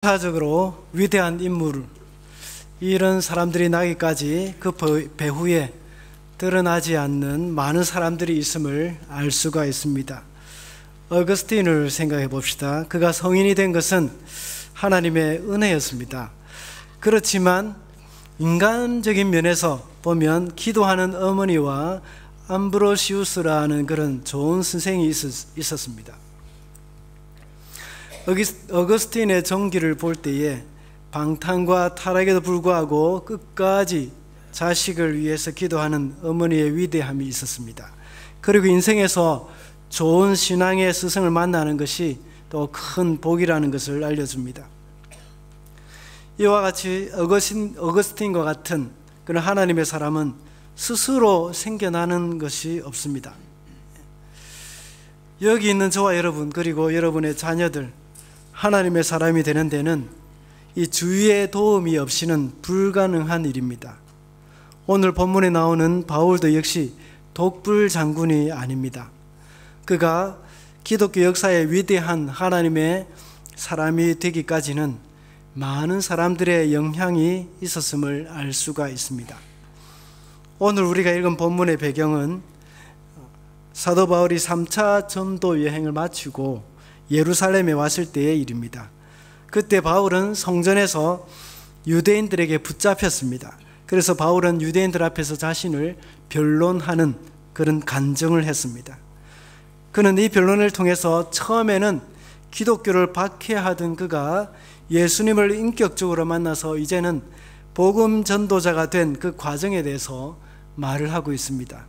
역사적으로 위대한 인물, 이런 사람들이 나기까지 그 배후에 드러나지 않는 많은 사람들이 있음을 알 수가 있습니다. 어거스틴을 생각해 봅시다. 그가 성인이 된 것은 하나님의 은혜였습니다. 그렇지만 인간적인 면에서 보면 기도하는 어머니와 암브로시우스라는 그런 좋은 선생이 있었습니다. 어거스틴의 정기를 볼 때에 방탕과 타락에도 불구하고 끝까지 자식을 위해서 기도하는 어머니의 위대함이 있었습니다. 그리고 인생에서 좋은 신앙의 스승을 만나는 것이 또 큰 복이라는 것을 알려줍니다. 이와 같이 어거스틴과 같은 그런 하나님의 사람은 스스로 생겨나는 것이 없습니다. 여기 있는 저와 여러분, 그리고 여러분의 자녀들, 하나님의 사람이 되는 데는 이 주위의 도움이 없이는 불가능한 일입니다. 오늘 본문에 나오는 바울도 역시 독불 장군이 아닙니다. 그가 기독교 역사의 위대한 하나님의 사람이 되기까지는 많은 사람들의 영향이 있었음을 알 수가 있습니다. 오늘 우리가 읽은 본문의 배경은 사도 바울이 3차 전도 여행을 마치고 예루살렘에 왔을 때의 일입니다. 그때 바울은 성전에서 유대인들에게 붙잡혔습니다. 그래서 바울은 유대인들 앞에서 자신을 변론하는 그런 간증을 했습니다. 그는 이 변론을 통해서 처음에는 기독교를 박해하던 그가 예수님을 인격적으로 만나서 이제는 복음 전도자가 된 그 과정에 대해서 말을 하고 있습니다.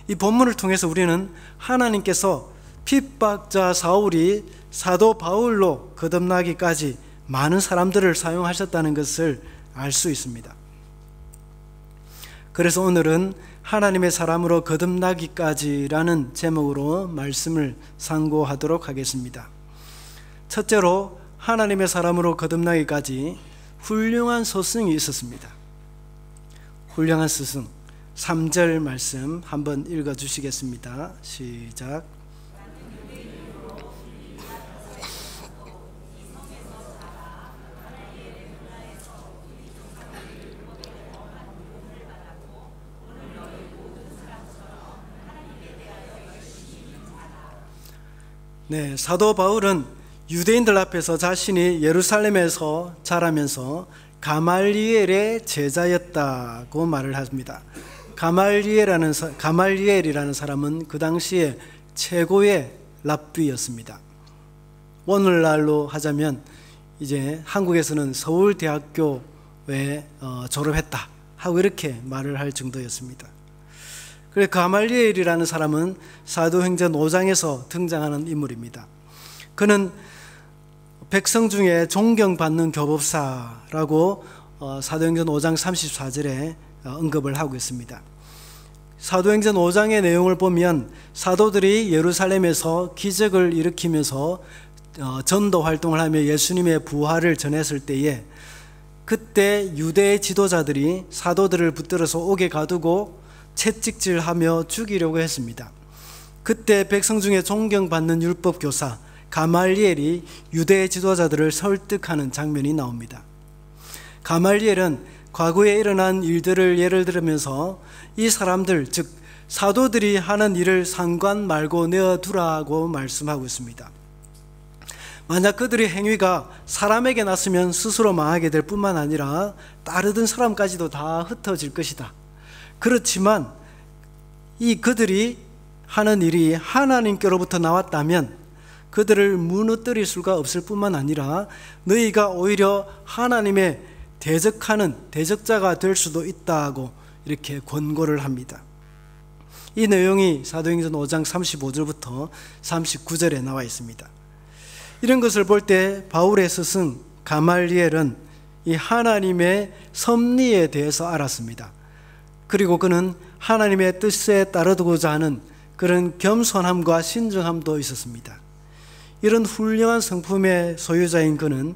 이 본문을 통해서 우리는 하나님께서 핍박자 사울이 사도 바울로 거듭나기까지 많은 사람들을 사용하셨다는 것을 알 수 있습니다. 그래서 오늘은 하나님의 사람으로 거듭나기까지라는 제목으로 말씀을 상고하도록 하겠습니다. 첫째로 하나님의 사람으로 거듭나기까지 훌륭한 스승이 있었습니다. 훌륭한 스승, 3절 말씀 한번 읽어주시겠습니다. 시작. 네, 사도 바울은 유대인들 앞에서 자신이 예루살렘에서 자라면서 가말리엘의 제자였다고 말을 합니다. 가말리엘이라는 사람은 그 당시에 최고의 랍비였습니다. 오늘날로 하자면 이제 한국에서는 서울대학교에 졸업했다 하고 이렇게 말을 할 정도였습니다. 그래서 가말리엘이라는 사람은 사도행전 5장에서 등장하는 인물입니다. 그는 백성 중에 존경받는 교법사라고 사도행전 5장 34절에 언급을 하고 있습니다. 사도행전 5장의 내용을 보면 사도들이 예루살렘에서 기적을 일으키면서 전도 활동을 하며 예수님의 부활을 전했을 때에 그때 유대 지도자들이 사도들을 붙들어서 옥에 가두고 채찍질하며 죽이려고 했습니다. 그때 백성 중에 존경받는 율법교사 가말리엘이 유대 지도자들을 설득하는 장면이 나옵니다. 가말리엘은 과거에 일어난 일들을 예를 들으면서 이 사람들, 즉 사도들이 하는 일을 상관 말고 내어두라고 말씀하고 있습니다. 만약 그들의 행위가 사람에게 났으면 스스로 망하게 될 뿐만 아니라 따르던 사람까지도 다 흩어질 것이다. 그렇지만 이 그들이 하는 일이 하나님께로부터 나왔다면 그들을 무너뜨릴 수가 없을 뿐만 아니라 너희가 오히려 하나님의 대적하는 대적자가 될 수도 있다고 이렇게 권고를 합니다. 이 내용이 사도행전 5장 35절부터 39절에 나와 있습니다. 이런 것을 볼 때 바울의 스승 가말리엘은 이 하나님의 섭리에 대해서 알았습니다. 그리고 그는 하나님의 뜻에 따르고자 하는 그런 겸손함과 신중함도 있었습니다. 이런 훌륭한 성품의 소유자인 그는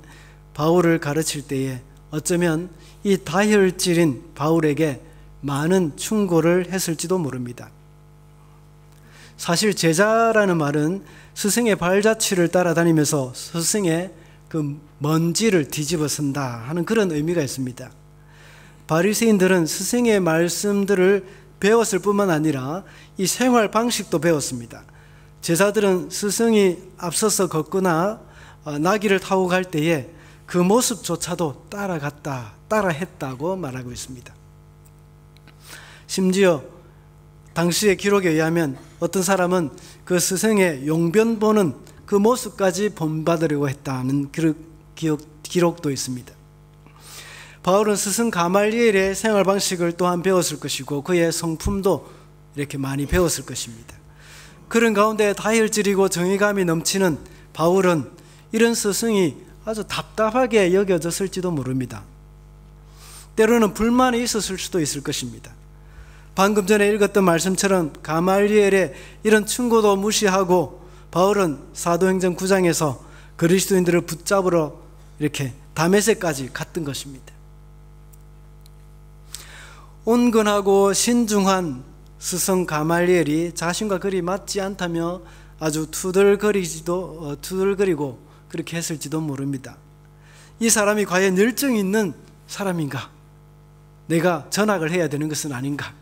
바울을 가르칠 때에 어쩌면 이 다혈질인 바울에게 많은 충고를 했을지도 모릅니다. 사실 제자라는 말은 스승의 발자취를 따라다니면서 스승의 그 먼지를 뒤집어 쓴다 하는 그런 의미가 있습니다. 바리새인들은 스승의 말씀들을 배웠을 뿐만 아니라 이 생활 방식도 배웠습니다. 제자들은 스승이 앞서서 걷거나 나귀를 타고 갈 때에 그 모습조차도 따라했다고 말하고 있습니다. 심지어 당시의 기록에 의하면 어떤 사람은 그 스승의 용변 보는 그 모습까지 본받으려고 했다는 기록도 있습니다. 바울은 스승 가말리엘의 생활 방식을 또한 배웠을 것이고 그의 성품도 이렇게 많이 배웠을 것입니다. 그런 가운데 다혈질이고 정의감이 넘치는 바울은 이런 스승이 아주 답답하게 여겨졌을지도 모릅니다. 때로는 불만이 있었을 수도 있을 것입니다. 방금 전에 읽었던 말씀처럼 가말리엘의 이런 충고도 무시하고 바울은 사도행전 9장에서 그리스도인들을 붙잡으러 이렇게 다메섹까지 갔던 것입니다. 온건하고 신중한 스승 가말리엘이 자신과 그리 맞지 않다며 아주 투덜거리고 그렇게 했을지도 모릅니다. 이 사람이 과연 열정이 있는 사람인가? 내가 전학을 해야 되는 것은 아닌가?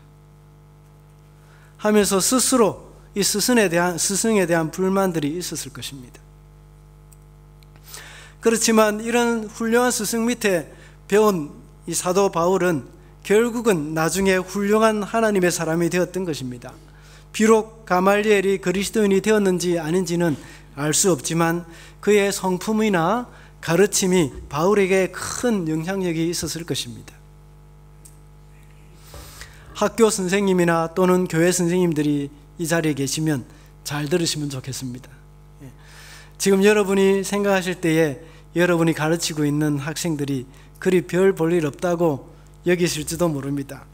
하면서 스스로 이 스승에 대한 불만들이 있었을 것입니다. 그렇지만 이런 훌륭한 스승 밑에 배운 이 사도 바울은 결국은 나중에 훌륭한 하나님의 사람이 되었던 것입니다. 비록 가말리엘이 그리스도인이 되었는지 아닌지는 알 수 없지만 그의 성품이나 가르침이 바울에게 큰 영향력이 있었을 것입니다. 학교 선생님이나 또는 교회 선생님들이 이 자리에 계시면 잘 들으시면 좋겠습니다. 지금 여러분이 생각하실 때에 여러분이 가르치고 있는 학생들이 그리 별 볼 일 없다고 여기실지도 모릅니다.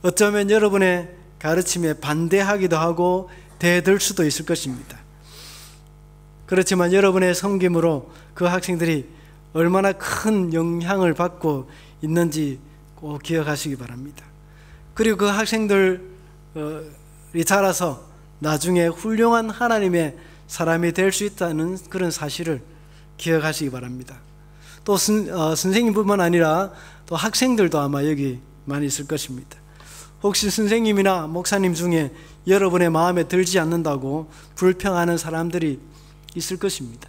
어쩌면 여러분의 가르침에 반대하기도 하고 대들 수도 있을 것입니다. 그렇지만 여러분의 섬김으로 그 학생들이 얼마나 큰 영향을 받고 있는지 꼭 기억하시기 바랍니다. 그리고 그 학생들이 자라서 나중에 훌륭한 하나님의 사람이 될 수 있다는 그런 사실을 기억하시기 바랍니다. 또 선생님뿐만 아니라 또 학생들도 아마 여기 많이 있을 것입니다. 혹시 선생님이나 목사님 중에 여러분의 마음에 들지 않는다고 불평하는 사람들이 있을 것입니다.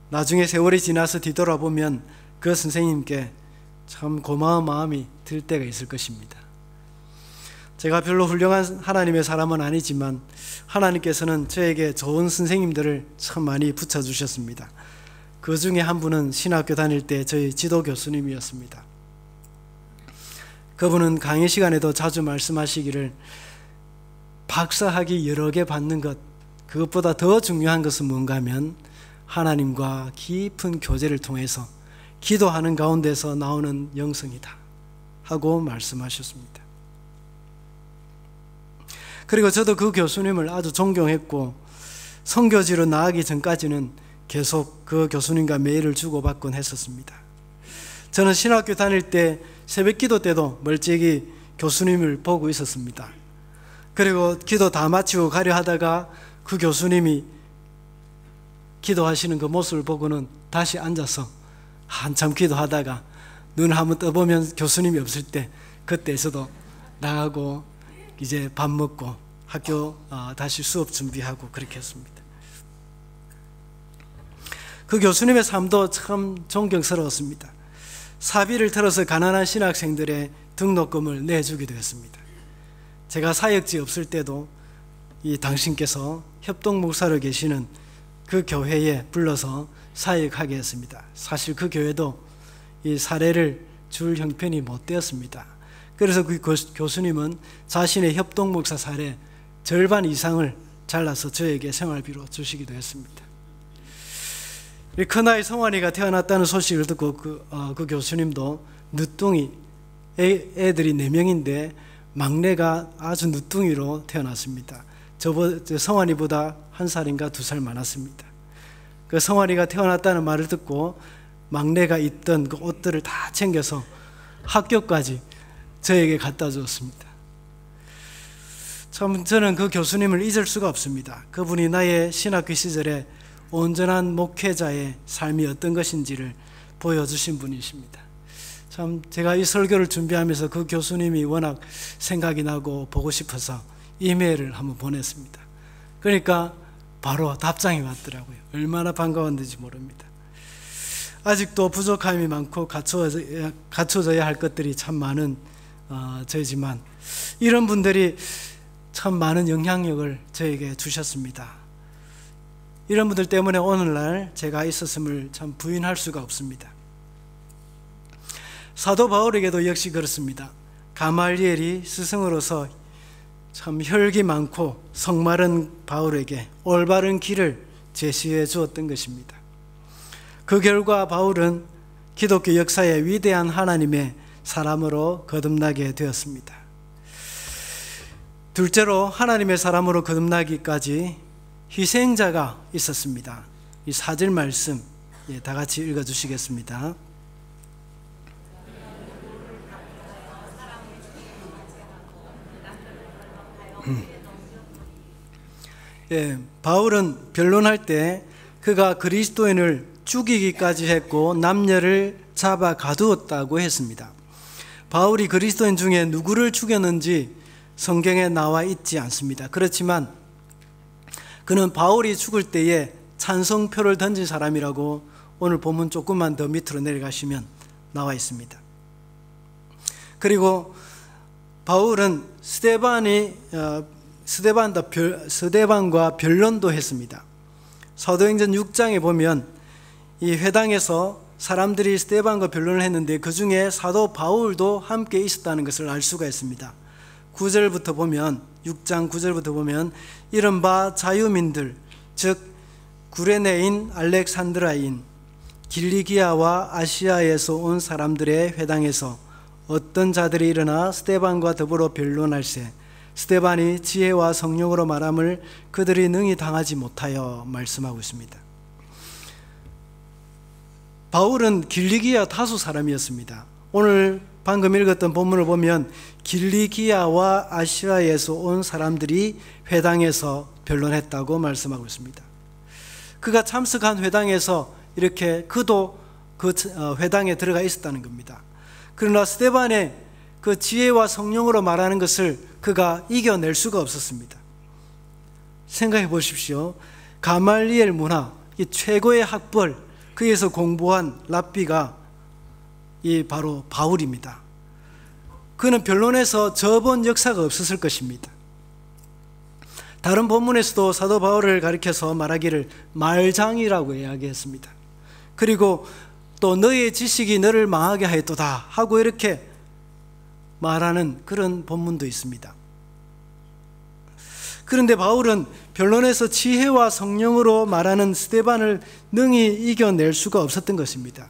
나중에 세월이 지나서 뒤돌아보면 그 선생님께 참 고마운 마음이 들 때가 있을 것입니다. 제가 별로 훌륭한 하나님의 사람은 아니지만 하나님께서는 저에게 좋은 선생님들을 참 많이 붙여주셨습니다. 그 중에 한 분은 신학교 다닐 때 저희 지도 교수님이었습니다. 그분은 강의 시간에도 자주 말씀하시기를 박사학위 여러 개 받는 것, 그것보다 더 중요한 것은 뭔가 하면 하나님과 깊은 교제를 통해서 기도하는 가운데서 나오는 영성이다 하고 말씀하셨습니다. 그리고 저도 그 교수님을 아주 존경했고 선교지로 나가기 전까지는 계속 그 교수님과 메일을 주고받곤 했었습니다. 저는 신학교 다닐 때 새벽 기도 때도 멀찍이 교수님을 보고 있었습니다. 그리고 기도 다 마치고 가려 하다가 그 교수님이 기도하시는 그 모습을 보고는 다시 앉아서 한참 기도하다가 눈을 한번 떠보면 교수님이 없을 때 그때에서도 나가고 이제 밥 먹고 학교 다시 수업 준비하고 그렇게 했습니다. 그 교수님의 삶도 참 존경스러웠습니다. 사비를 털어서 가난한 신학생들의 등록금을 내주기도 했습니다. 제가 사역지 없을 때도 이 당신께서 협동목사로 계시는 그 교회에 불러서 사역하게 했습니다. 사실 그 교회도 이 사례를 줄 형편이 못 되었습니다. 그래서 그 교수님은 자신의 협동목사 사례 절반 이상을 잘라서 저에게 생활비로 주시기도 했습니다. 큰아이 성환이가 태어났다는 소식을 듣고 그 교수님도 늦둥이 애들이 4명인데 막내가 아주 늦둥이로 태어났습니다. 성환이보다 1살인가 2살 많았습니다. 그 성환이가 태어났다는 말을 듣고 막내가 입던 그 옷들을 다 챙겨서 학교까지 저에게 갖다 주었습니다. 참 저는 그 교수님을 잊을 수가 없습니다. 그분이 나의 신학교 시절에 온전한 목회자의 삶이 어떤 것인지를 보여주신 분이십니다. 참 제가 이 설교를 준비하면서 그 교수님이 워낙 생각이 나고 보고 싶어서 이메일을 한번 보냈습니다. 그러니까 바로 답장이 왔더라고요. 얼마나 반가웠는지 모릅니다. 아직도 부족함이 많고 갖춰져야 할 것들이 참 많은 저희지만 이런 분들이 참 많은 영향력을 저에게 주셨습니다. 이런 분들 때문에 오늘날 제가 있었음을 참 부인할 수가 없습니다. 사도 바울에게도 역시 그렇습니다. 가말리엘이 스승으로서 참 혈기 많고 성마른 바울에게 올바른 길을 제시해 주었던 것입니다. 그 결과 바울은 기독교 역사의 위대한 하나님의 사람으로 거듭나게 되었습니다. 둘째로 하나님의 사람으로 거듭나기까지 희생자가 있었습니다. 이 4절 말씀 다 같이 읽어주시겠습니다. 바울은 변론할 때 그가 그리스도인을 죽이기까지 했고 남녀를 잡아 가두었다고 했습니다. 바울이 그리스도인 중에 누구를 죽였는지 성경에 나와 있지 않습니다. 그렇지만 그는 바울이 죽을 때에 찬성표를 던진 사람이라고 오늘 본문 조금만 더 밑으로 내려가시면 나와 있습니다. 그리고 바울은 스데반과 변론도 했습니다. 사도행전 6장에 보면 이 회당에서 사람들이 스데반과 변론을 했는데 그 중에 사도 바울도 함께 있었다는 것을 알 수가 있습니다. 9절부터 보면 6장 9절부터 보면 이른바 자유민들 즉 구레네인, 알렉산드라인, 길리기아와 아시아에서 온 사람들의 회당에서 어떤 자들이 일어나 스데반과 더불어 변론할세 스데반이 지혜와 성령으로 말함을 그들이 능히 당하지 못하여 말씀하고 있습니다. 바울은 길리기아 타수 사람이었습니다. 오늘 방금 읽었던 본문을 보면 길리기아와 아시아에서 온 사람들이 회당에서 변론했다고 말씀하고 있습니다. 그가 참석한 회당에서 이렇게 그도 그 회당에 들어가 있었다는 겁니다. 그러나 스데반의 그 지혜와 성령으로 말하는 것을 그가 이겨낼 수가 없었습니다. 생각해 보십시오. 가말리엘 문화, 이 최고의 학벌, 거기에서 공부한 랍비가 이 바로 바울입니다. 그는 변론에서 져본 역사가 없었을 것입니다. 다른 본문에서도 사도 바울을 가리켜서 말하기를 말장이라고 이야기했습니다. 그리고 또 너의 지식이 너를 망하게 하였도다 하고 이렇게 말하는 그런 본문도 있습니다. 그런데 바울은 변론에서 지혜와 성령으로 말하는 스데반을 능히 이겨낼 수가 없었던 것입니다.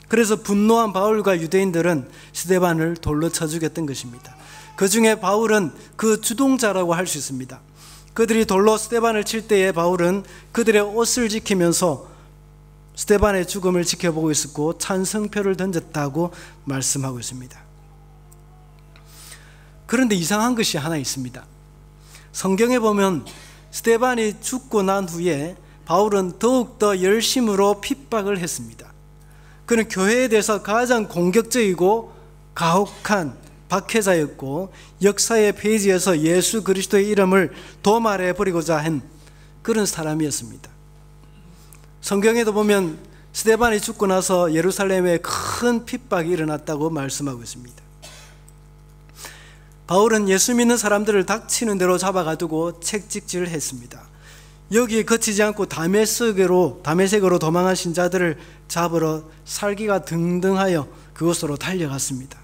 그래서 분노한 바울과 유대인들은 스데반을 돌로 쳐 죽였던 것입니다. 그 중에 바울은 그 주동자라고 할 수 있습니다. 그들이 돌로 스데반을 칠 때에 바울은 그들의 옷을 지키면서 스데반의 죽음을 지켜보고 있었고 찬성표를 던졌다고 말씀하고 있습니다. 그런데 이상한 것이 하나 있습니다. 성경에 보면 스데반이 죽고 난 후에 바울은 더욱더 열심으로 핍박을 했습니다. 그는 교회에 대해서 가장 공격적이고 가혹한 박해자였고 역사의 페이지에서 예수 그리스도의 이름을 도말해 버리고자 한 그런 사람이었습니다. 성경에도 보면 스데반이 죽고 나서 예루살렘에 큰 핍박이 일어났다고 말씀하고 있습니다. 바울은 예수 믿는 사람들을 닥치는 대로 잡아가두고 책찍질을 했습니다. 여기에 그치지 않고 다메섹으로 도망한 신자들을 잡으러 살기가 등등하여 그곳으로 달려갔습니다.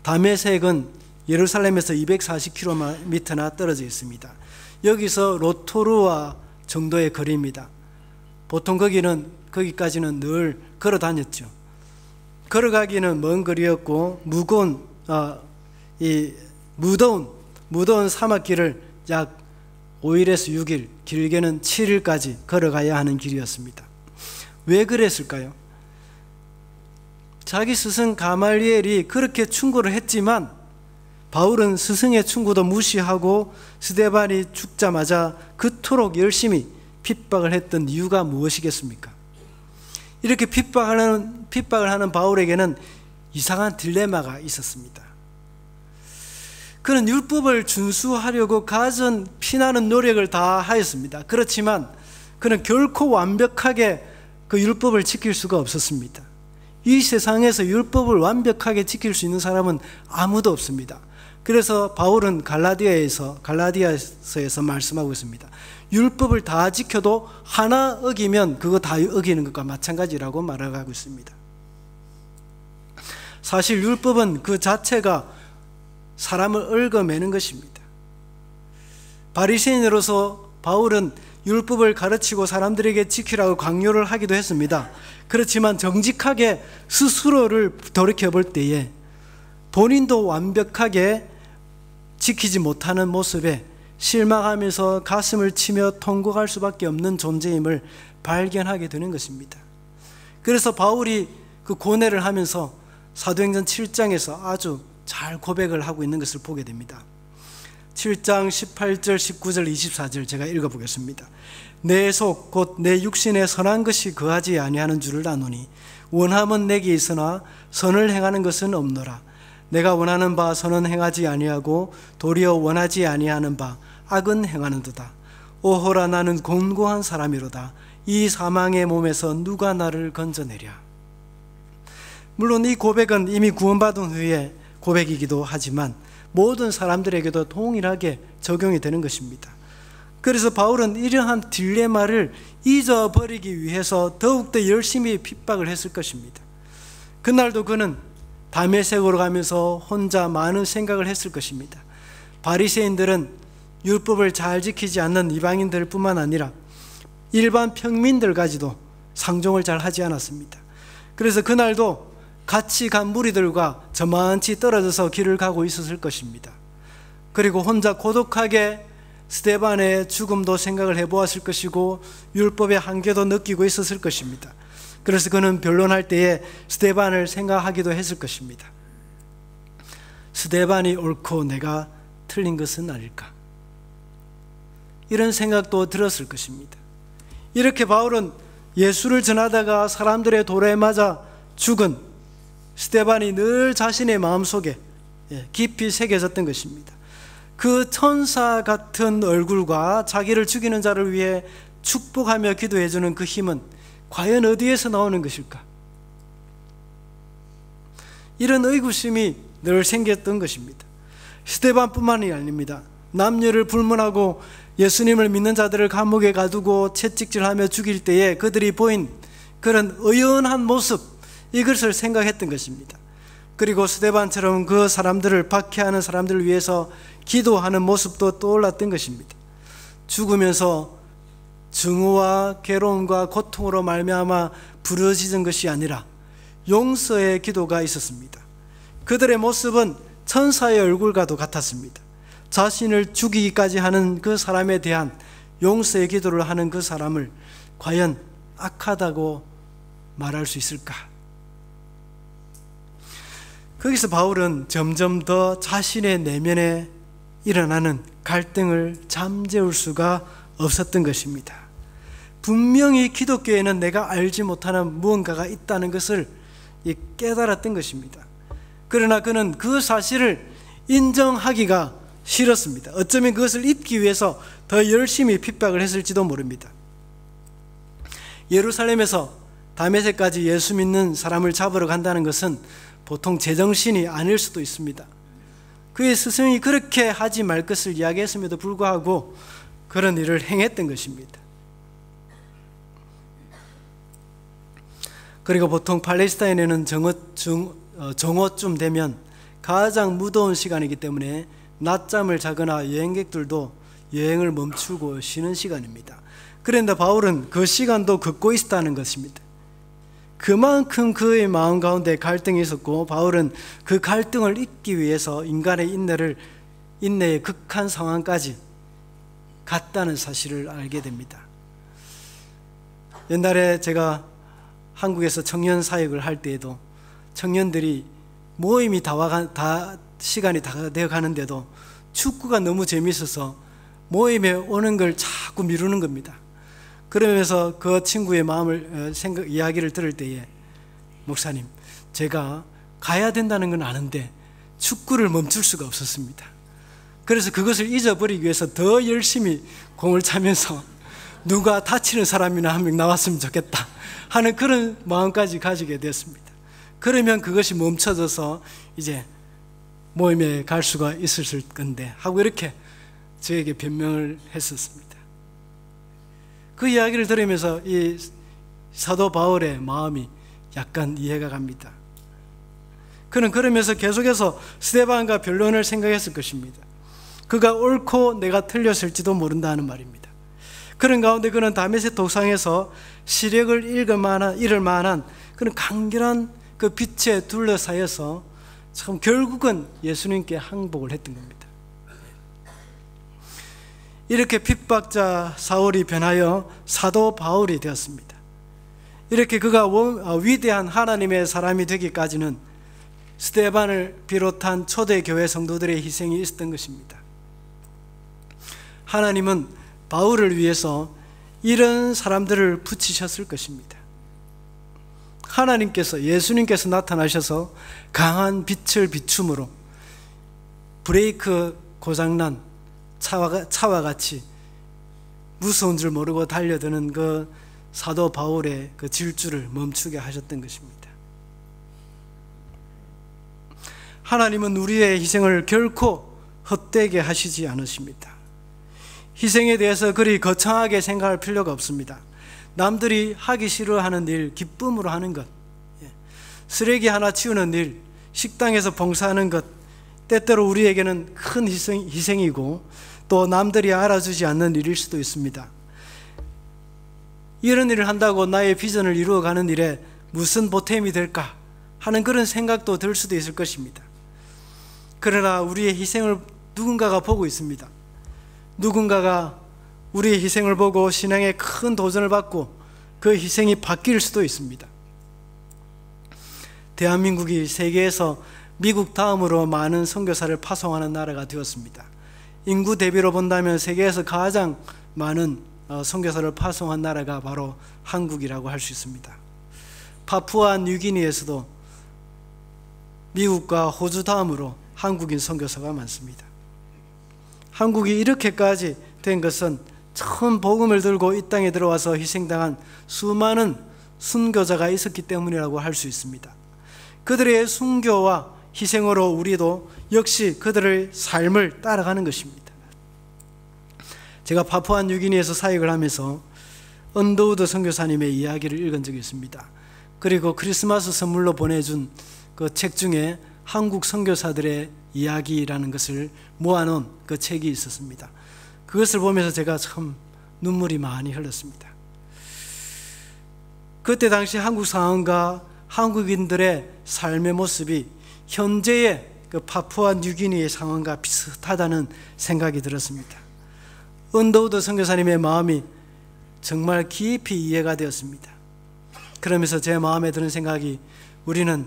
다메섹은 예루살렘에서 240km나 떨어져 있습니다. 여기서 로토루아 정도의 거리입니다. 보통 거기까지는 늘 걸어 다녔죠. 걸어가기는 먼 거리였고 무더운 사막길을 약 5일에서 6일, 길게는 7일까지 걸어가야 하는 길이었습니다. 왜 그랬을까요? 자기 스승 가말리엘이 그렇게 충고를 했지만 바울은 스승의 충고도 무시하고 스데반이 죽자마자 그토록 열심히 핍박을 했던 이유가 무엇이겠습니까? 이렇게 핍박을 하는 바울에게는 이상한 딜레마가 있었습니다. 그는 율법을 준수하려고 가진 피나는 노력을 다 하였습니다. 그렇지만 그는 결코 완벽하게 그 율법을 지킬 수가 없었습니다. 이 세상에서 율법을 완벽하게 지킬 수 있는 사람은 아무도 없습니다. 그래서 바울은 갈라디아서에서 말씀하고 있습니다. 율법을 다 지켜도 하나 어기면 그거 다 어기는 것과 마찬가지라고 말하고 있습니다. 사실 율법은 그 자체가 사람을 얽어매는 것입니다. 바리새인으로서 바울은 율법을 가르치고 사람들에게 지키라고 강요를 하기도 했습니다. 그렇지만 정직하게 스스로를 돌이켜 볼 때에 본인도 완벽하게 지키지 못하는 모습에 실망하면서 가슴을 치며 통곡할 수밖에 없는 존재임을 발견하게 되는 것입니다. 그래서 바울이 그 고뇌를 하면서 사도행전 7장에서 아주 잘 고백을 하고 있는 것을 보게 됩니다. 7장 18절, 19절, 24절 제가 읽어보겠습니다. 내 속 곧 내 육신에 선한 것이 거하지 아니하는 줄을 아노니 원함은 내게 있으나 선을 행하는 것은 없노라. 내가 원하는 바 선은 행하지 아니하고 도리어 원하지 아니하는 바 악은 행하는도다. 오호라 나는 곤고한 사람이로다. 이 사망의 몸에서 누가 나를 건져내랴. 물론 이 고백은 이미 구원받은 후에 고백이기도 하지만 모든 사람들에게도 동일하게 적용이 되는 것입니다. 그래서 바울은 이러한 딜레마를 잊어버리기 위해서 더욱더 열심히 핍박을 했을 것입니다. 그날도 그는 다메섹으로 가면서 혼자 많은 생각을 했을 것입니다. 바리새인들은 율법을 잘 지키지 않는 이방인들 뿐만 아니라 일반 평민들까지도 상종을 잘 하지 않았습니다. 그래서 그날도 같이 간 무리들과 저만치 떨어져서 길을 가고 있었을 것입니다. 그리고 혼자 고독하게 스데반의 죽음도 생각을 해보았을 것이고 율법의 한계도 느끼고 있었을 것입니다. 그래서 그는 변론할 때에 스데반을 생각하기도 했을 것입니다. 스데반이 옳고 내가 틀린 것은 아닐까? 이런 생각도 들었을 것입니다. 이렇게 바울은 예수를 전하다가 사람들의 돌에 맞아 죽은 스데반이 늘 자신의 마음속에 깊이 새겨졌던 것입니다. 그 천사 같은 얼굴과 자기를 죽이는 자를 위해 축복하며 기도해주는 그 힘은 과연 어디에서 나오는 것일까? 이런 의구심이 늘 생겼던 것입니다. 스데반뿐만이 아닙니다. 남녀를 불문하고 예수님을 믿는 자들을 감옥에 가두고 채찍질하며 죽일 때에 그들이 보인 그런 의연한 모습, 이것을 생각했던 것입니다. 그리고 스데반처럼 그 사람들을 박해하는 사람들을 위해서 기도하는 모습도 떠올랐던 것입니다. 죽으면서 증오와 괴로움과 고통으로 말미암아 부르짖은 것이 아니라 용서의 기도가 있었습니다. 그들의 모습은 천사의 얼굴과도 같았습니다. 자신을 죽이기까지 하는 그 사람에 대한 용서의 기도를 하는 그 사람을 과연 악하다고 말할 수 있을까? 거기서 바울은 점점 더 자신의 내면에 일어나는 갈등을 잠재울 수가 없었던 것입니다. 분명히 기독교에는 내가 알지 못하는 무언가가 있다는 것을 깨달았던 것입니다. 그러나 그는 그 사실을 인정하기가 싫었습니다. 어쩌면 그것을 잊기 위해서 더 열심히 핍박을 했을지도 모릅니다. 예루살렘에서 다메섹까지 예수 믿는 사람을 잡으러 간다는 것은 보통 제정신이 아닐 수도 있습니다. 그의 스승이 그렇게 하지 말 것을 이야기했음에도 불구하고 그런 일을 행했던 것입니다. 그리고 보통 팔레스타인에는 정오쯤 되면 가장 무더운 시간이기 때문에 낮잠을 자거나 여행객들도 여행을 멈추고 쉬는 시간입니다. 그런데 바울은 그 시간도 걷고 있었다는 것입니다. 그만큼 그의 마음 가운데 갈등이 있었고 바울은 그 갈등을 잊기 위해서 인간의 인내의 극한 상황까지 갔다는 사실을 알게 됩니다. 옛날에 제가 한국에서 청년 사역을 할 때에도 청년들이 모임이 시간이 다 되어 가는데도 축구가 너무 재미있어서 모임에 오는 걸 자꾸 미루는 겁니다. 그러면서 그 친구의 마음을 이야기를 들을 때에 목사님, 제가 가야 된다는 건 아는데 축구를 멈출 수가 없었습니다. 그래서 그것을 잊어버리기 위해서 더 열심히 공을 차면서 누가 다치는 사람이나 한 명 나왔으면 좋겠다 하는 그런 마음까지 가지게 됐습니다. 그러면 그것이 멈춰져서 이제 모임에 갈 수가 있었을 건데 하고 이렇게 저에게 변명을 했었습니다. 그 이야기를 들으면서 이 사도 바울의 마음이 약간 이해가 갑니다. 그는 그러면서 계속해서 스데반과 변론을 생각했을 것입니다. 그가 옳고 내가 틀렸을지도 모른다는 말입니다. 그런 가운데 그는 다메섹 도상에서 시력을 잃을 만한 그런 간결한 그 빛에 둘러싸여서 참 결국은 예수님께 항복을 했던 겁니다. 이렇게 핍박자 사울이 변하여 사도 바울이 되었습니다. 이렇게 그가 위대한 하나님의 사람이 되기까지는 스데반을 비롯한 초대교회 성도들의 희생이 있었던 것입니다. 하나님은 바울을 위해서 이런 사람들을 붙이셨을 것입니다. 하나님께서, 예수님께서 나타나셔서 강한 빛을 비춤으로 브레이크 고장난 차와 같이 무서운 줄 모르고 달려드는 그 사도 바울의 그 질주를 멈추게 하셨던 것입니다. 하나님은 우리의 희생을 결코 헛되게 하시지 않으십니다. 희생에 대해서 그리 거창하게 생각할 필요가 없습니다. 남들이 하기 싫어하는 일, 기쁨으로 하는 것, 쓰레기 하나 치우는 일, 식당에서 봉사하는 것, 때때로 우리에게는 큰 희생이고 또 남들이 알아주지 않는 일일 수도 있습니다. 이런 일을 한다고 나의 비전을 이루어가는 일에 무슨 보탬이 될까 하는 그런 생각도 들 수도 있을 것입니다. 그러나 우리의 희생을 누군가가 보고 있습니다. 누군가가 우리의 희생을 보고 신앙에 큰 도전을 받고 그 희생이 바뀔 수도 있습니다. 대한민국이 세계에서 미국 다음으로 많은 선교사를 파송하는 나라가 되었습니다. 인구 대비로 본다면 세계에서 가장 많은 선교사를 파송한 나라가 바로 한국이라고 할 수 있습니다. 파푸아 뉴기니에서도 미국과 호주 다음으로 한국인 선교사가 많습니다. 한국이 이렇게까지 된 것은 처음 복음을 들고 이 땅에 들어와서 희생당한 수많은 순교자가 있었기 때문이라고 할 수 있습니다. 그들의 순교와 희생으로 우리도 역시 그들의 삶을 따라가는 것입니다. 제가 파푸아 뉴기니에서 사역을 하면서 언더우드 선교사님의 이야기를 읽은 적이 있습니다. 그리고 크리스마스 선물로 보내준 그 책 중에 한국 선교사들의 이야기라는 것을 모아놓은 그 책이 있었습니다. 그것을 보면서 제가 참 눈물이 많이 흘렀습니다. 그때 당시 한국 상황과 한국인들의 삶의 모습이 현재의 그 파푸아 뉴기니의 상황과 비슷하다는 생각이 들었습니다. 언더우드 선교사님의 마음이 정말 깊이 이해가 되었습니다. 그러면서 제 마음에 드는 생각이, 우리는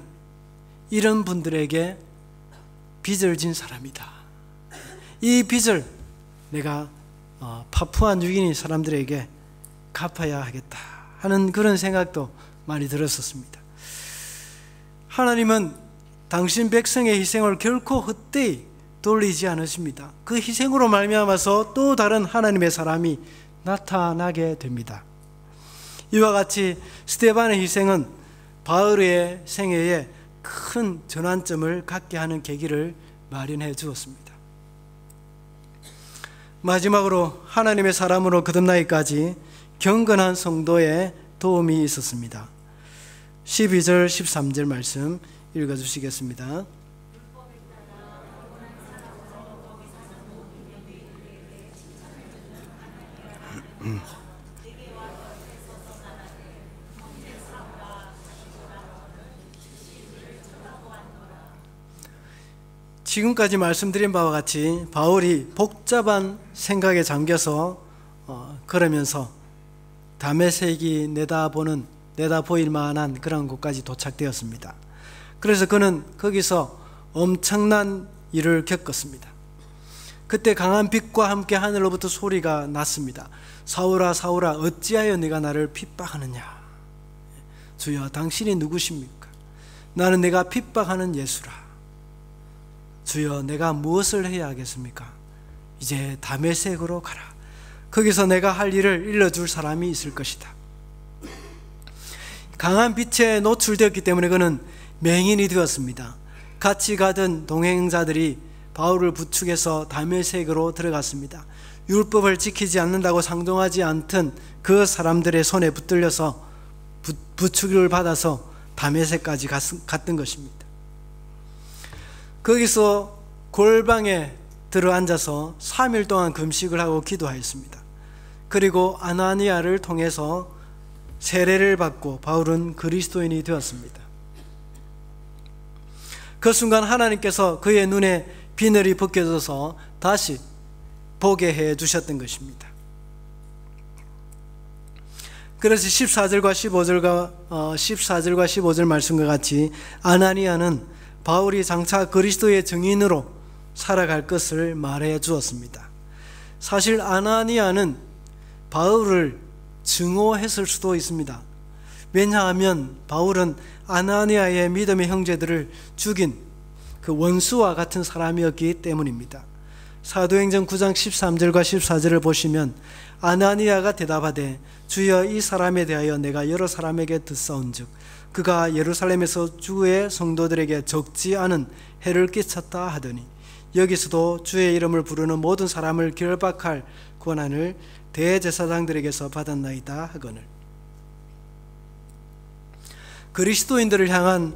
이런 분들에게 빚을 진 사람이다. 이 빚을 내가 파푸아 뉴기니 사람들에게 갚아야 하겠다 하는 그런 생각도 많이 들었었습니다. 하나님은 당신 백성의 희생을 결코 헛되이 돌리지 않으십니다. 그 희생으로 말미암아서 또 다른 하나님의 사람이 나타나게 됩니다. 이와 같이 스데반의 희생은 바울의 생애에 큰 전환점을 갖게 하는 계기를 마련해 주었습니다. 마지막으로 하나님의 사람으로 거듭나기까지 경건한 성도의 도움이 있었습니다. 12절 13절 말씀 읽어주시겠습니다. 지금까지 말씀드린 바와 같이 바울이 복잡한 생각에 잠겨서 그러면서 다메섹이 내다 보일 만한 그런 곳까지 도착되었습니다. 그래서 그는 거기서 엄청난 일을 겪었습니다. 그때 강한 빛과 함께 하늘로부터 소리가 났습니다. 사울아 사울아 어찌하여 네가 나를 핍박하느냐. 주여 당신이 누구십니까? 나는 내가 핍박하는 예수라. 주여 내가 무엇을 해야 하겠습니까? 이제 다메섹으로 가라. 거기서 내가 할 일을 일러줄 사람이 있을 것이다. 강한 빛에 노출되었기 때문에 그는 맹인이 되었습니다. 같이 가던 동행자들이 바울을 부축해서 다메섹으로 들어갔습니다. 율법을 지키지 않는다고 상종하지 않던 그 사람들의 손에 붙들려서 부축을 받아서 다메섹까지 갔던 것입니다. 거기서 골방에 들어앉아서 3일 동안 금식을 하고 기도하였습니다. 그리고 아나니아를 통해서 세례를 받고 바울은 그리스도인이 되었습니다. 그 순간 하나님께서 그의 눈에 비늘이 벗겨져서 다시 보게 해 주셨던 것입니다. 그래서 14절과 15절 말씀과 같이 아나니아는 바울이 장차 그리스도의 증인으로 살아갈 것을 말해 주었습니다. 사실 아나니아는 바울을 증오했을 수도 있습니다. 왜냐하면 바울은 아나니아의 믿음의 형제들을 죽인 그 원수와 같은 사람이었기 때문입니다. 사도행전 9장 13절과 14절을 보시면 아나니아가 대답하되 주여 이 사람에 대하여 내가 여러 사람에게 듣사온즉 그가 예루살렘에서 주의 성도들에게 적지 않은 해를 끼쳤다 하더니 여기서도 주의 이름을 부르는 모든 사람을 결박할 권한을 대제사장들에게서 받았나이다 하거늘. 그리스도인들을 향한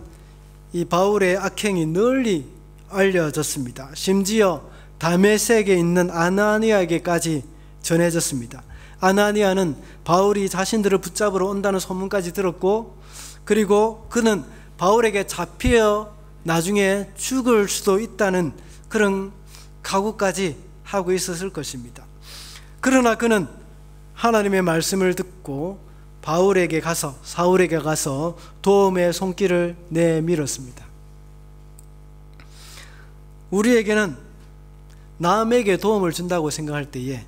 이 바울의 악행이 널리 알려졌습니다. 심지어 다메섹에 있는 아나니아에게까지 전해졌습니다. 아나니아는 바울이 자신들을 붙잡으러 온다는 소문까지 들었고, 그리고 그는 바울에게 잡혀 나중에 죽을 수도 있다는 그런 각오까지 하고 있었을 것입니다. 그러나 그는 하나님의 말씀을 듣고 사울에게 가서 도움의 손길을 내밀었습니다. 우리에게는 남에게 도움을 준다고 생각할 때에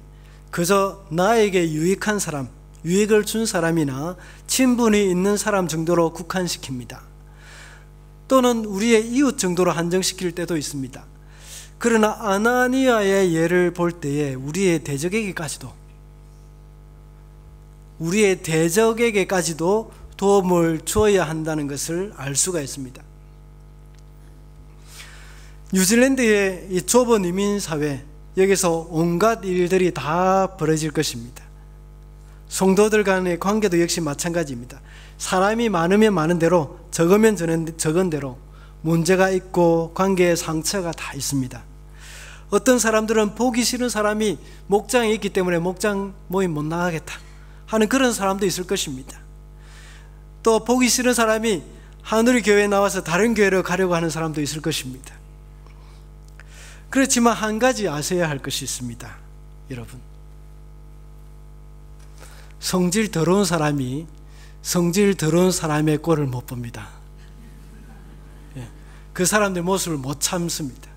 그저 나에게 유익한 사람, 유익을 준 사람이나 친분이 있는 사람 정도로 국한시킵니다. 또는 우리의 이웃 정도로 한정시킬 때도 있습니다. 그러나 아나니아의 예를 볼 때에 우리의 대적에게까지도 도움을 주어야 한다는 것을 알 수가 있습니다. 뉴질랜드의 이 좁은 이민사회, 여기서 온갖 일들이 다 벌어질 것입니다. 성도들 간의 관계도 역시 마찬가지입니다. 사람이 많으면 많은 대로, 적으면 적은 대로 문제가 있고 관계의 상처가 다 있습니다. 어떤 사람들은 보기 싫은 사람이 목장에 있기 때문에 목장 모임 못 나가겠다 하는 그런 사람도 있을 것입니다. 또 보기 싫은 사람이 하늘의 교회에 나와서 다른 교회로 가려고 하는 사람도 있을 것입니다. 그렇지만 한 가지 아셔야 할 것이 있습니다. 여러분, 성질 더러운 사람이 성질 더러운 사람의 꼴을 못 봅니다. 그 사람들 모습을 못 참습니다.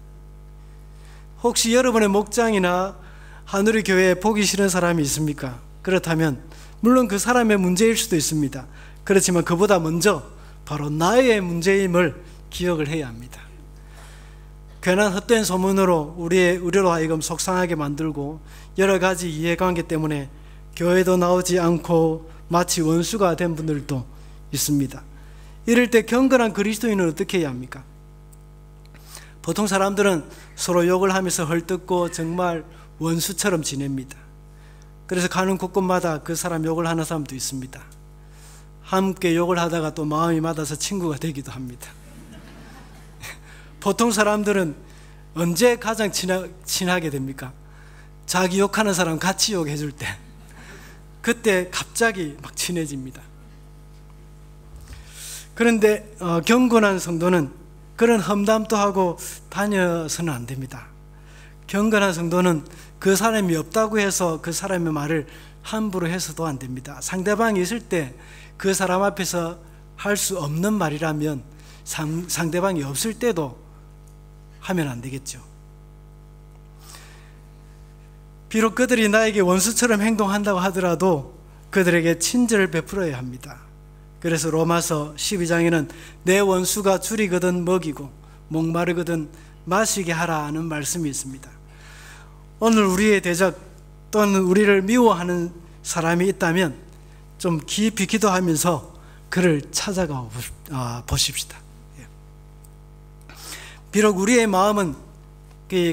혹시 여러분의 목장이나 하늘의 교회에 보기 싫은 사람이 있습니까? 그렇다면 물론 그 사람의 문제일 수도 있습니다. 그렇지만 그보다 먼저 바로 나의 문제임을 기억을 해야 합니다. 괜한 헛된 소문으로 우리로 하여금 속상하게 만들고 여러 가지 이해관계 때문에 교회도 나오지 않고 마치 원수가 된 분들도 있습니다. 이럴 때 경건한 그리스도인은 어떻게 해야 합니까? 보통 사람들은 서로 욕을 하면서 헐뜯고 정말 원수처럼 지냅니다. 그래서 가는 곳곳마다 그 사람 욕을 하는 사람도 있습니다. 함께 욕을 하다가 또 마음이 맞아서 친구가 되기도 합니다. 보통 사람들은 언제 가장 친하게 됩니까? 자기 욕하는 사람 같이 욕해 줄 때, 그때 갑자기 막 친해집니다. 그런데 경건한 성도는 그런 험담도 하고 다녀서는 안 됩니다. 경건한 성도는 그 사람이 없다고 해서 그 사람의 말을 함부로 해서도 안 됩니다. 상대방이 있을 때 그 사람 앞에서 할 수 없는 말이라면 상대방이 없을 때도 하면 안 되겠죠. 비록 그들이 나에게 원수처럼 행동한다고 하더라도 그들에게 친절을 베풀어야 합니다. 그래서 로마서 12장에는 내 원수가 줄이거든 먹이고 목마르거든 마시게 하라는 말씀이 있습니다. 오늘 우리의 대적 또는 우리를 미워하는 사람이 있다면 좀 깊이 기도하면서 그를 찾아가 보십시다. 비록 우리의 마음은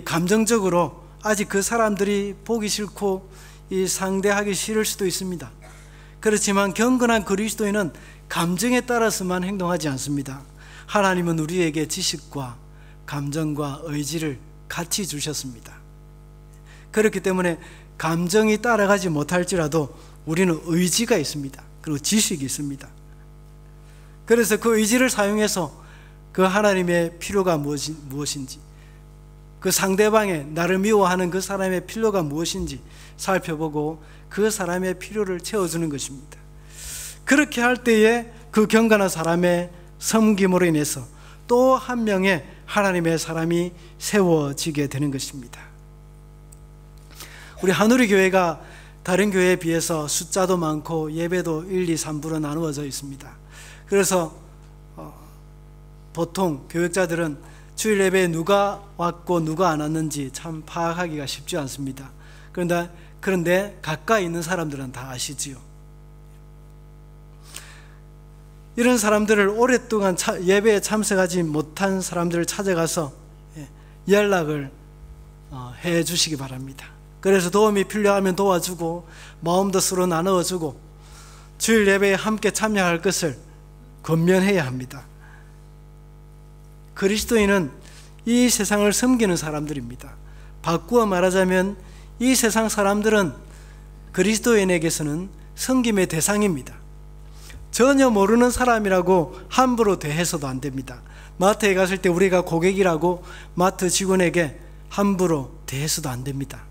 감정적으로 아직 그 사람들이 보기 싫고 상대하기 싫을 수도 있습니다. 그렇지만 경건한 그리스도인은 감정에 따라서만 행동하지 않습니다. 하나님은 우리에게 지식과 감정과 의지를 같이 주셨습니다. 그렇기 때문에 감정이 따라가지 못할지라도 우리는 의지가 있습니다. 그리고 지식이 있습니다. 그래서 그 의지를 사용해서 그 하나님의 필요가 무엇인지, 그 상대방의 나를 미워하는 그 사람의 필요가 무엇인지 살펴보고 그 사람의 필요를 채워주는 것입니다. 그렇게 할 때에 그 경건한 사람의 섬김으로 인해서 또 한 명의 하나님의 사람이 세워지게 되는 것입니다. 우리 한우리 교회가 다른 교회에 비해서 숫자도 많고 예배도 1, 2, 3부로 나누어져 있습니다. 그래서 보통 교역자들은 주일 예배에 누가 왔고 누가 안 왔는지 참 파악하기가 쉽지 않습니다. 그런데 가까이 있는 사람들은 다 아시지요. 이런 사람들을 오랫동안 예배에 참석하지 못한 사람들을 찾아가서 연락을 해 주시기 바랍니다. 그래서 도움이 필요하면 도와주고 마음도 서로 나누어주고 주일 예배에 함께 참여할 것을 권면해야 합니다. 그리스도인은 이 세상을 섬기는 사람들입니다. 바꾸어 말하자면 이 세상 사람들은 그리스도인에게서는 섬김의 대상입니다. 전혀 모르는 사람이라고 함부로 대해서도 안 됩니다. 마트에 갔을 때 우리가 고객이라고 마트 직원에게 함부로 대해서도 안 됩니다.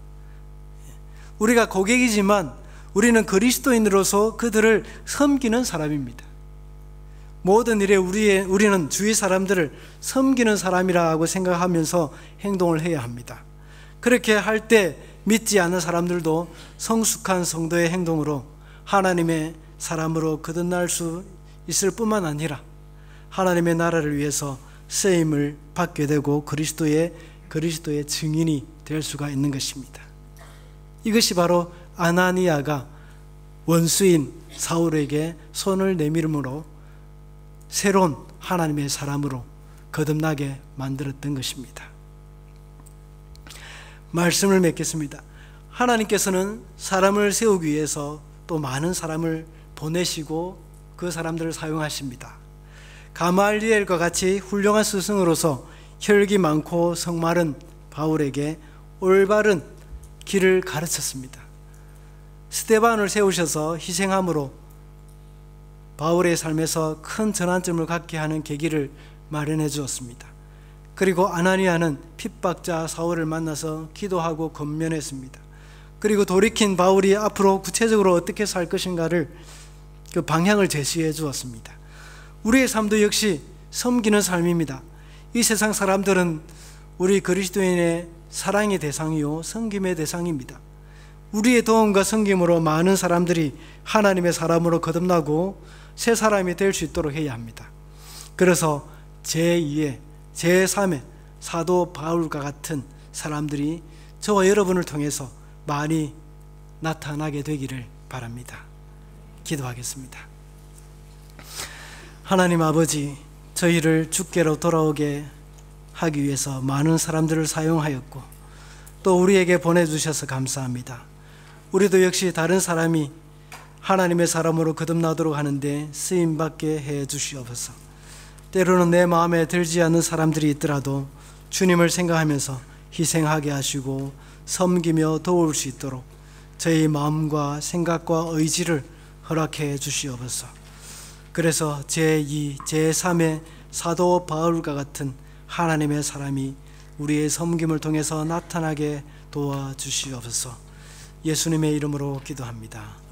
우리가 고객이지만 우리는 그리스도인으로서 그들을 섬기는 사람입니다. 모든 일에 우리는 주위 사람들을 섬기는 사람이라고 생각하면서 행동을 해야 합니다. 그렇게 할 때 믿지 않는 사람들도 성숙한 성도의 행동으로 하나님의 사람으로 거듭날 수 있을 뿐만 아니라 하나님의 나라를 위해서 쓰임을 받게 되고 그리스도의 증인이 될 수가 있는 것입니다. 이것이 바로 아나니아가 원수인 사울에게 손을 내밀음으로 새로운 하나님의 사람으로 거듭나게 만들었던 것입니다. 말씀을 맺겠습니다. 하나님께서는 사람을 세우기 위해서 또 많은 사람을 보내시고 그 사람들을 사용하십니다. 가말리엘과 같이 훌륭한 스승으로서 혈기 많고 성마른 바울에게 올바른 길을 가르쳤습니다. 스데반을 세우셔서 희생함으로 바울의 삶에서 큰 전환점을 갖게 하는 계기를 마련해 주었습니다. 그리고 아나니아는 핍박자 사울을 만나서 기도하고 권면했습니다. 그리고 돌이킨 바울이 앞으로 구체적으로 어떻게 살 것인가를 그 방향을 제시해 주었습니다. 우리의 삶도 역시 섬기는 삶입니다. 이 세상 사람들은 우리 그리스도인의 사랑의 대상이요 섬김의 대상입니다. 우리의 도움과 섬김으로 많은 사람들이 하나님의 사람으로 거듭나고 새 사람이 될 수 있도록 해야 합니다. 그래서 제2의 제3의 사도 바울과 같은 사람들이 저와 여러분을 통해서 많이 나타나게 되기를 바랍니다. 기도하겠습니다. 하나님 아버지, 저희를 주께로 돌아오게 하기 위해서 많은 사람들을 사용하였고 또 우리에게 보내주셔서 감사합니다. 우리도 역시 다른 사람이 하나님의 사람으로 거듭나도록 하는데 쓰임받게 해 주시옵소서. 때로는 내 마음에 들지 않는 사람들이 있더라도 주님을 생각하면서 희생하게 하시고 섬기며 도울 수 있도록 저희 마음과 생각과 의지를 허락해 주시옵소서. 그래서 제2, 제3의 사도 바울과 같은 하나님의 사람이 우리의 섬김을 통해서 나타나게 도와주시옵소서. 예수님의 이름으로 기도합니다.